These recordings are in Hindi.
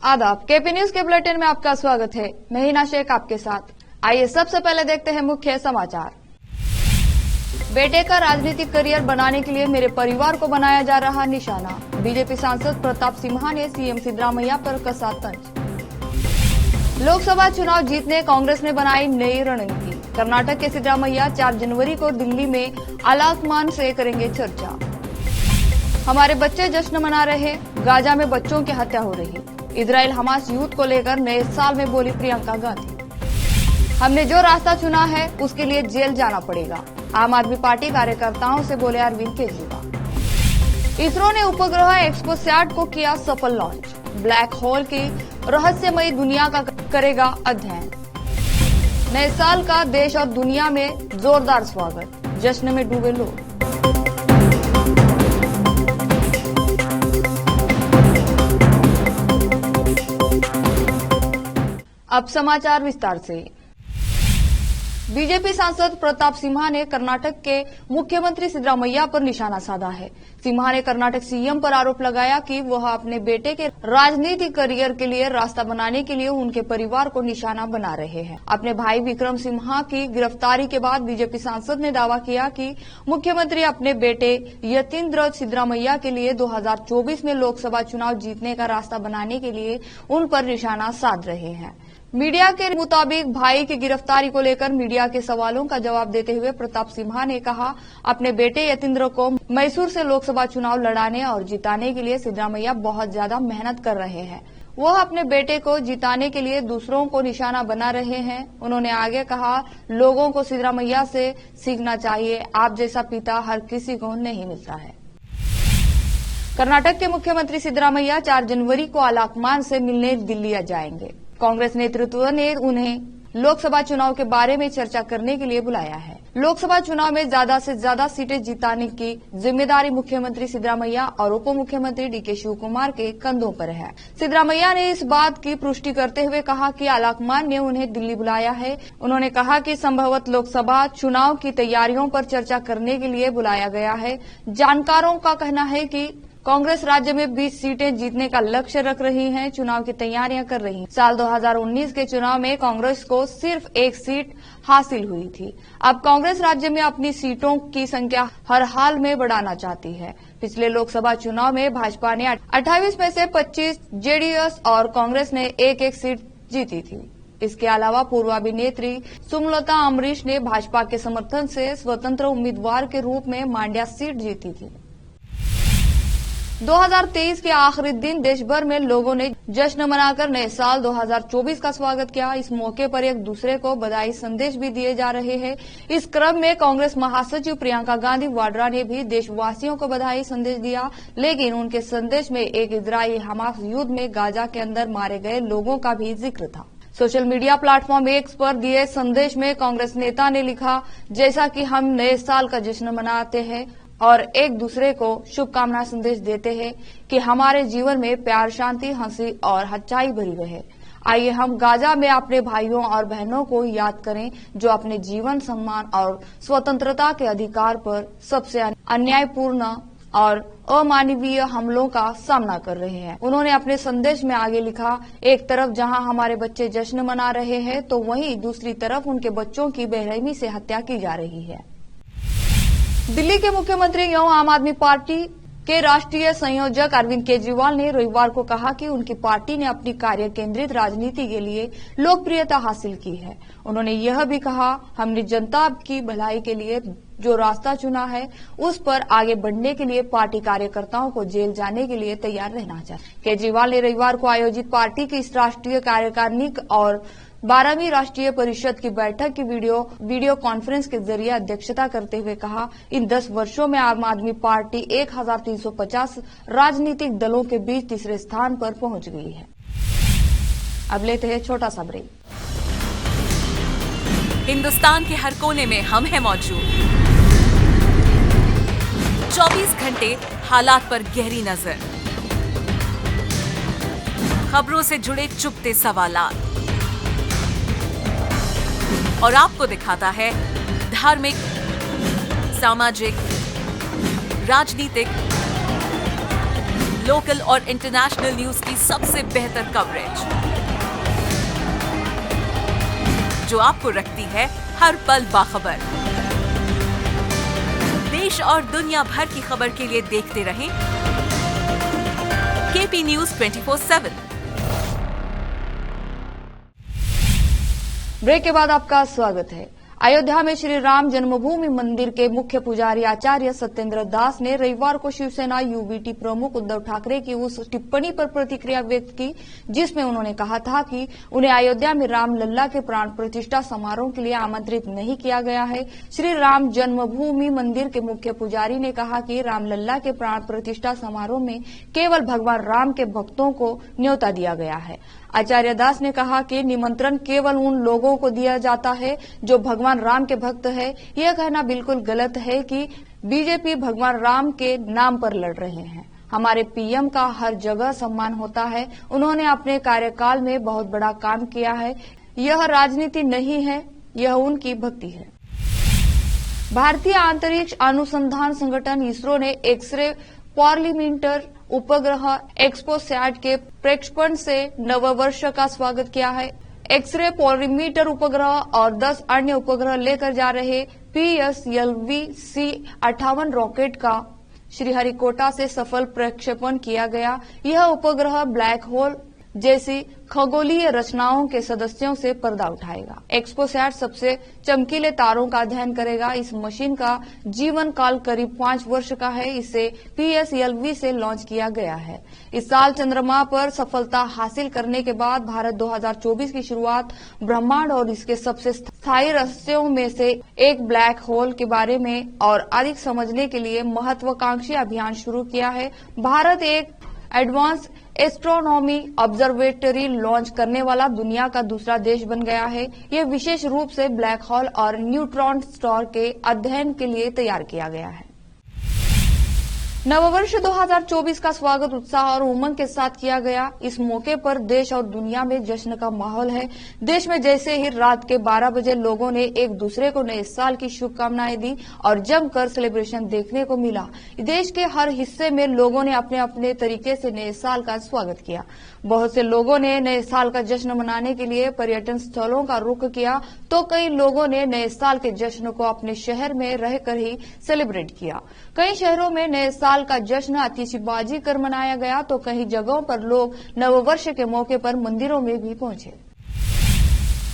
आदाब, केपी न्यूज के बुलेटिन में आपका स्वागत है। मैं हिना शेख आपके साथ। आइए सबसे पहले देखते हैं मुख्य समाचार। बेटे का राजनीतिक करियर बनाने के लिए मेरे परिवार को बनाया जा रहा निशाना। बीजेपी सांसद प्रताप सिम्हा ने सीएम सिद्धरामैया पर कसा तंज। लोकसभा चुनाव जीतने कांग्रेस ने बनाई नई रणनीति। कर्नाटक के सिद्धरामैया 4 जनवरी को दिल्ली में आलाकमान से करेंगे चर्चा। हमारे बच्चे जश्न मना रहे, गाजा में बच्चों की हत्या हो रही। इजराइल हमास युद्ध को लेकर नए साल में बोली प्रियंका गांधी। हमने जो रास्ता चुना है उसके लिए जेल जाना पड़ेगा। आम आदमी पार्टी कार्यकर्ताओं से बोले अरविंद केजरीवाल। इसरो ने उपग्रह एक्सपोसैट को किया सफल लॉन्च। ब्लैक होल की रहस्यमयी दुनिया का करेगा अध्ययन। नए साल का देश और दुनिया में जोरदार स्वागत, जश्न में डूबे लोग। अब समाचार विस्तार से। बीजेपी सांसद प्रताप सिम्हा ने कर्नाटक के मुख्यमंत्री सिद्धरामैया पर निशाना साधा है। सिम्हा ने कर्नाटक सीएम पर आरोप लगाया कि वह अपने बेटे के राजनीतिक करियर के लिए रास्ता बनाने के लिए उनके परिवार को निशाना बना रहे हैं। अपने भाई विक्रम सिम्हा की गिरफ्तारी के बाद बीजेपी सांसद ने दावा किया कि मुख्यमंत्री अपने बेटे यतीन्द्र सिद्धरामैया के लिए 2024 में लोकसभा चुनाव जीतने का रास्ता बनाने के लिए उन पर निशाना साध रहे हैं। मीडिया के मुताबिक भाई की गिरफ्तारी को लेकर मीडिया के सवालों का जवाब देते हुए प्रताप सिम्हा ने कहा, अपने बेटे यतीन्द्र को मैसूर से लोकसभा चुनाव लड़ाने और जिताने के लिए सिद्धरामैया बहुत ज्यादा मेहनत कर रहे हैं। वह अपने बेटे को जिताने के लिए दूसरों को निशाना बना रहे हैं। उन्होंने आगे कहा, लोगों को सिद्धरामैया से सीखना चाहिए। आप जैसा पिता हर किसी को नहीं मिलता है। कर्नाटक के मुख्यमंत्री सिद्धरामैया 4 जनवरी को आलाकमान से मिलने दिल्ली जाएंगे। कांग्रेस नेतृत्व ने उन्हें लोकसभा चुनाव के बारे में चर्चा करने के लिए बुलाया है। लोकसभा चुनाव में ज्यादा से ज्यादा सीटें जिताने की जिम्मेदारी मुख्यमंत्री सिद्धरामैया और उप मुख्यमंत्री डीके शिवकुमार के कंधों पर है। सिद्धरामैया ने इस बात की पुष्टि करते हुए कहा कि आलाकमान ने उन्हें दिल्ली बुलाया है। उन्होंने कहा कि संभवतः लोकसभा चुनाव की तैयारियों पर चर्चा करने के लिए बुलाया गया है। जानकारों का कहना है कि कांग्रेस राज्य में 20 सीटें जीतने का लक्ष्य रख रही है, चुनाव की तैयारियां कर रही है। साल 2019 के चुनाव में कांग्रेस को सिर्फ 1 सीट हासिल हुई थी। अब कांग्रेस राज्य में अपनी सीटों की संख्या हर हाल में बढ़ाना चाहती है। पिछले लोकसभा चुनाव में भाजपा ने 28 में से 25, जेडीएस और कांग्रेस ने 1-1 सीट जीती थी। इसके अलावा पूर्व अभिनेत्री सुमलता अमरीश ने भाजपा के समर्थन से स्वतंत्र उम्मीदवार के रूप में मांड्या सीट जीती थी। 2023 के आखिरी दिन देश भर में लोगों ने जश्न मनाकर नए साल 2024 का स्वागत किया। इस मौके पर एक दूसरे को बधाई संदेश भी दिए जा रहे हैं। इस क्रम में कांग्रेस महासचिव प्रियंका गांधी वाड्रा ने भी देशवासियों को बधाई संदेश दिया, लेकिन उनके संदेश में एक इजराइली हमास युद्ध में गाजा के अंदर मारे गए लोगों का भी जिक्र था। सोशल मीडिया प्लेटफॉर्म एक्स पर दिए संदेश में कांग्रेस नेता ने लिखा, जैसा कि हम नए साल का जश्न मनाते हैं और एक दूसरे को शुभकामना संदेश देते हैं कि हमारे जीवन में प्यार, शांति, हंसी और सच्चाई भरी रहे। आइए हम गाजा में अपने भाइयों और बहनों को याद करें जो अपने जीवन, सम्मान और स्वतंत्रता के अधिकार पर सबसे अन्यायपूर्ण और अमानवीय हमलों का सामना कर रहे हैं। उन्होंने अपने संदेश में आगे लिखा, एक तरफ जहां हमारे बच्चे जश्न मना रहे हैं तो वहीं दूसरी तरफ उनके बच्चों की बेरहमी से हत्या की जा रही है। दिल्ली के मुख्यमंत्री एवं आम आदमी पार्टी के राष्ट्रीय संयोजक अरविंद केजरीवाल ने रविवार को कहा कि उनकी पार्टी ने अपनी कार्य केंद्रित राजनीति के लिए लोकप्रियता हासिल की है। उन्होंने यह भी कहा, हमने जनता की भलाई के लिए जो रास्ता चुना है उस पर आगे बढ़ने के लिए पार्टी कार्यकर्ताओं को जेल जाने के लिए तैयार रहना चाहिए। केजरीवाल ने रविवार को आयोजित पार्टी की इस राष्ट्रीय कार्यकारिणी और 12वीं राष्ट्रीय परिषद की बैठक की वीडियो कॉन्फ्रेंस के जरिए अध्यक्षता करते हुए कहा, इन 10 वर्षों में आम आदमी पार्टी 1350 राजनीतिक दलों के बीच तीसरे स्थान पर पहुंच गई है। अब लेते हैं छोटा सा ब्रेक। हिंदुस्तान के हर कोने में हम हैं मौजूद। 24 घंटे हालात पर गहरी नजर, खबरों से जुड़े चुपते सवालात और आपको दिखाता है धार्मिक, सामाजिक, राजनीतिक, लोकल और इंटरनेशनल न्यूज की सबसे बेहतर कवरेज जो आपको रखती है हर पल बाखबर। देश और दुनिया भर की खबर के लिए देखते रहें केपी न्यूज 24/7। ब्रेक के बाद आपका स्वागत है। अयोध्या में श्री राम जन्मभूमि मंदिर के मुख्य पुजारी आचार्य सत्येंद्र दास ने रविवार को शिवसेना यूबीटी प्रमुख उद्धव ठाकरे की उस टिप्पणी पर प्रतिक्रिया व्यक्त की जिसमें उन्होंने कहा था कि उन्हें अयोध्या में रामलला के प्राण प्रतिष्ठा समारोह के लिए आमंत्रित नहीं किया गया है। श्री राम जन्मभूमि मंदिर के मुख्य पुजारी ने कहा कि रामलला के प्राण प्रतिष्ठा समारोह में केवल भगवान राम के भक्तों को न्योता दिया गया है। आचार्य दास ने कहा कि निमंत्रण केवल उन लोगों को दिया जाता है जो भगवान राम के भक्त है। यह कहना बिल्कुल गलत है कि बीजेपी भगवान राम के नाम पर लड़ रहे हैं। हमारे पीएम का हर जगह सम्मान होता है। उन्होंने अपने कार्यकाल में बहुत बड़ा काम किया है। यह राजनीति नहीं है, यह उनकी भक्ति है। भारतीय अंतरिक्ष अनुसंधान संगठन इसरो ने एक्सरे पार्लिमेंटर उपग्रह एक्सपोसैट के प्रक्षेपण से नववर्ष का स्वागत किया है। एक्सरे पॉलीमीटर उपग्रह और 10 अन्य उपग्रह लेकर जा रहे PSLV-C58 रॉकेट का श्रीहरिकोटा से सफल प्रक्षेपण किया गया। यह उपग्रह ब्लैक होल जैसी खगोलीय रचनाओं के सदस्यों से पर्दा उठाएगा। एक्सपोसैट सबसे चमकीले तारों का अध्ययन करेगा। इस मशीन का जीवन काल करीब 5 वर्ष का है। इसे PSLV से लॉन्च किया गया है। इस साल चंद्रमा पर सफलता हासिल करने के बाद भारत 2024 की शुरुआत ब्रह्मांड और इसके सबसे स्थायी रहस्यों में से एक ब्लैक होल के बारे में और अधिक समझने के लिए महत्वाकांक्षी अभियान शुरू किया है। भारत एक एडवांस एस्ट्रोनॉमी ऑब्जर्वेटरी लॉन्च करने वाला दुनिया का दूसरा देश बन गया है। यह विशेष रूप से ब्लैक होल और न्यूट्रॉन स्टार के अध्ययन के लिए तैयार किया गया है। नववर्ष 2024 का स्वागत उत्साह और उमंग के साथ किया गया। इस मौके पर देश और दुनिया में जश्न का माहौल है। देश में जैसे ही रात के 12 बजे लोगों ने एक दूसरे को नए साल की शुभकामनाएं दी और जमकर सेलिब्रेशन देखने को मिला। देश के हर हिस्से में लोगों ने अपने अपने तरीके से नए साल का स्वागत किया। बहुत से लोगों ने नए साल का जश्न मनाने के लिए पर्यटन स्थलों का रुख किया तो कई लोगों ने नए साल के जश्न को अपने शहर में रहकर ही सेलिब्रेट किया। कई शहरों में नए साल का जश्न आतिशबाजी कर मनाया गया तो कई जगहों पर लोग नववर्ष के मौके पर मंदिरों में भी पहुंचे।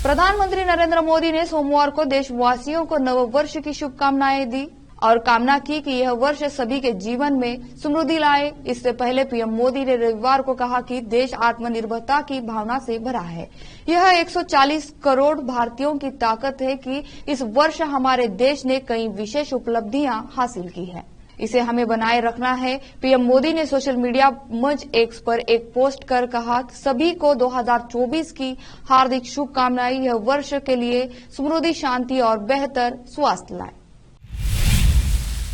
प्रधानमंत्री नरेंद्र मोदी ने सोमवार को देशवासियों को नववर्ष की शुभकामनाएं दी और कामना की कि यह वर्ष सभी के जीवन में समृद्धि लाए। इससे पहले पीएम मोदी ने रविवार को कहा कि देश आत्मनिर्भरता की भावना से भरा है। यह 140 करोड़ भारतीयों की ताकत है कि इस वर्ष हमारे देश ने कई विशेष उपलब्धियां हासिल की है। इसे हमें बनाए रखना है। पीएम मोदी ने सोशल मीडिया मंच एक्स पर एक पोस्ट कर कहा, सभी को 2024 की हार्दिक शुभकामनाएं। यह वर्ष के लिए समृद्धि, शांति और बेहतर स्वास्थ्य लाए।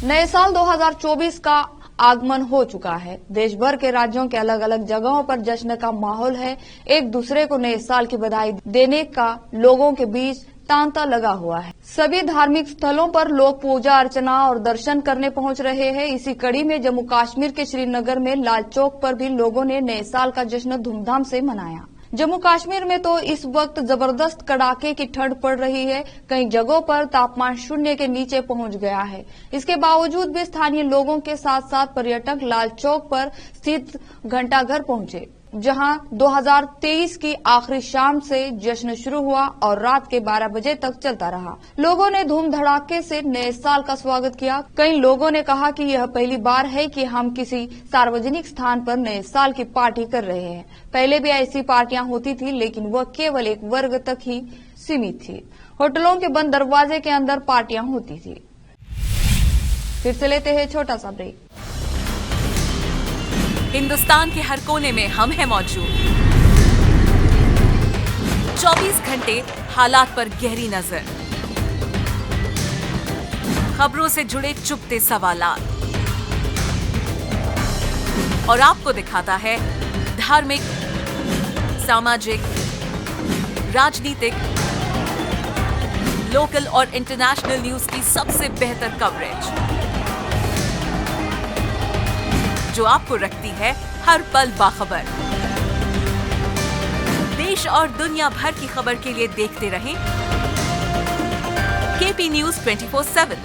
नए साल 2024 का आगमन हो चुका है। देश भर के राज्यों के अलग अलग जगहों पर जश्न का माहौल है। एक दूसरे को नए साल की बधाई देने का लोगों के बीच तांता लगा हुआ है। सभी धार्मिक स्थलों पर लोग पूजा अर्चना और दर्शन करने पहुंच रहे हैं। इसी कड़ी में जम्मू कश्मीर के श्रीनगर में लाल चौक पर भी लोगों ने नए साल का जश्न धूमधाम से मनाया। जम्मू कश्मीर में तो इस वक्त जबरदस्त कड़ाके की ठंड पड़ रही है। कई जगहों पर तापमान 0 के नीचे पहुंच गया है। इसके बावजूद भी स्थानीय लोगों के साथ साथ पर्यटक लाल चौक पर स्थित घंटाघर पहुंचे, जहां 2023 की आखिरी शाम से जश्न शुरू हुआ और रात के 12 बजे तक चलता रहा। लोगों ने धूम धड़ाके से नए साल का स्वागत किया। कई लोगों ने कहा कि यह पहली बार है कि हम किसी सार्वजनिक स्थान पर नए साल की पार्टी कर रहे हैं। पहले भी ऐसी पार्टियां होती थी, लेकिन वह केवल एक वर्ग तक ही सीमित थी। होटलों के बंद दरवाजे के अंदर पार्टियां होती थी। फिर से लेते हैं छोटा सा ब्रेक। हिंदुस्तान के हर कोने में हम हैं मौजूद। 24 घंटे हालात पर गहरी नजर, खबरों से जुड़े चुपते सवालात और आपको दिखाता है धार्मिक, सामाजिक, राजनीतिक, लोकल और इंटरनेशनल न्यूज की सबसे बेहतर कवरेज जो आपको रखती है हर पल बाखबर। देश और दुनिया भर की खबर के लिए देखते रहें केपी न्यूज 24/7।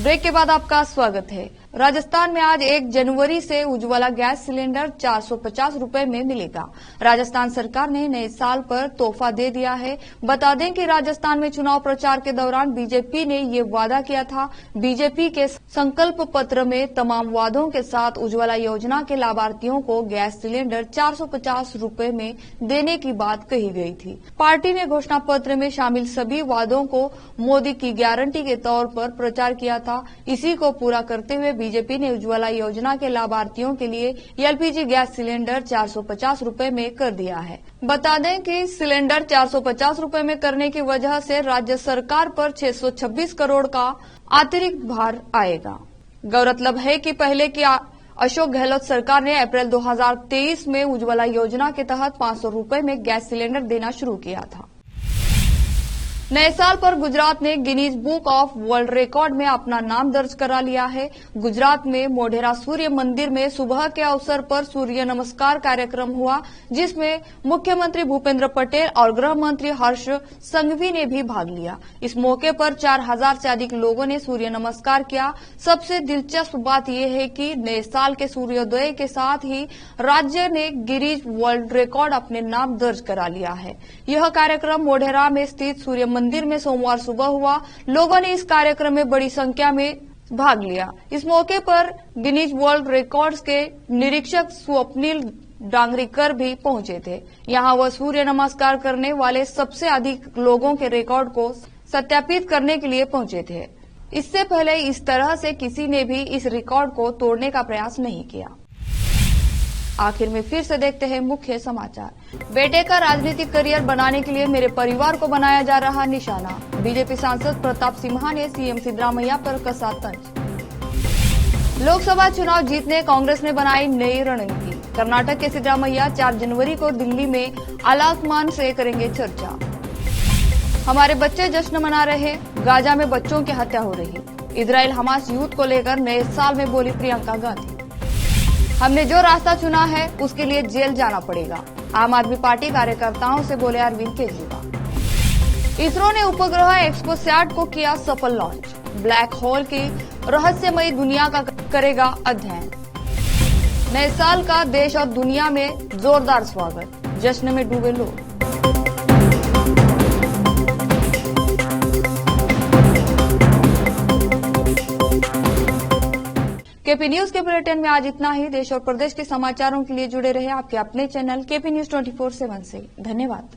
ब्रेक के बाद आपका स्वागत है। राजस्थान में आज 1 जनवरी से उज्ज्वला गैस सिलेंडर 450 रुपए में मिलेगा। राजस्थान सरकार ने नए साल पर तोहफा दे दिया है। बता दें कि राजस्थान में चुनाव प्रचार के दौरान बीजेपी ने ये वादा किया था। बीजेपी के संकल्प पत्र में तमाम वादों के साथ उज्ज्वला योजना के लाभार्थियों को गैस सिलेंडर 450 रुपए में देने की बात कही गई थी। पार्टी ने घोषणा पत्र में शामिल सभी वादों को मोदी की गारंटी के तौर पर प्रचार किया था। इसी को पूरा करते हुए बीजेपी ने उज्ज्वला योजना के लाभार्थियों के लिए एलपीजी गैस सिलेंडर 450 रुपए में कर दिया है। बता दें कि सिलेंडर 450 रुपए में करने की वजह से राज्य सरकार पर 626 करोड़ का अतिरिक्त भार आएगा। गौरतलब है कि पहले की अशोक गहलोत सरकार ने अप्रैल 2023 में उज्ज्वला योजना के तहत 500 रुपए में गैस सिलेंडर देना शुरू किया था। नए साल पर गुजरात ने Guinness book of world record में अपना नाम दर्ज करा लिया है। गुजरात में मोढेरा सूर्य मंदिर में सुबह के अवसर पर सूर्य नमस्कार कार्यक्रम हुआ, जिसमें मुख्यमंत्री भूपेंद्र पटेल और गृह मंत्री हर्ष संघवी ने भी भाग लिया। इस मौके पर 4000 से अधिक लोगों ने सूर्य नमस्कार किया। सबसे दिलचस्प बात यह है कि नए साल के सूर्योदय के साथ ही राज्य ने गिनीज वर्ल्ड रिकॉर्ड अपने नाम दर्ज करा लिया है। यह कार्यक्रम मोढेरा में स्थित सूर्य मंदिर में सोमवार सुबह हुआ। लोगों ने इस कार्यक्रम में बड़ी संख्या में भाग लिया। इस मौके पर गिनीज वर्ल्ड रिकॉर्ड्स के निरीक्षक स्वप्निल डांगरीकर भी पहुंचे थे। यहां वह सूर्य नमस्कार करने वाले सबसे अधिक लोगों के रिकॉर्ड को सत्यापित करने के लिए पहुंचे थे। इससे पहले इस तरह से किसी ने भी इस रिकॉर्ड को तोड़ने का प्रयास नहीं किया। आखिर में फिर से देखते हैं मुख्य समाचार। बेटे का राजनीतिक करियर बनाने के लिए मेरे परिवार को बनाया जा रहा निशाना। बीजेपी सांसद प्रताप सिम्हा ने सीएम सिद्धरामैया पर कसा तंज। लोकसभा चुनाव जीतने कांग्रेस ने बनाई नई रणनीति। कर्नाटक के सिद्धरामैया 4 जनवरी को दिल्ली में आलाकमान से करेंगे चर्चा। हमारे बच्चे जश्न मना रहे, गाजा में बच्चों की हत्या हो रही। इजराइल हमास युद्ध को लेकर नए साल में बोली प्रियंका गांधी। हमने जो रास्ता चुना है उसके लिए जेल जाना पड़ेगा। आम आदमी पार्टी कार्यकर्ताओं से बोले अरविंद केजरीवाल। इसरो ने उपग्रह एक्सपोसैट को किया सफल लॉन्च। ब्लैक होल की रहस्यमयी दुनिया का करेगा अध्ययन। नए साल का देश और दुनिया में जोरदार स्वागत, जश्न में डूबे लोग। केपी न्यूज के बुलेटिन में आज इतना ही। देश और प्रदेश के समाचारों के लिए जुड़े रहे आपके अपने चैनल केपी न्यूज 24/7 से। धन्यवाद।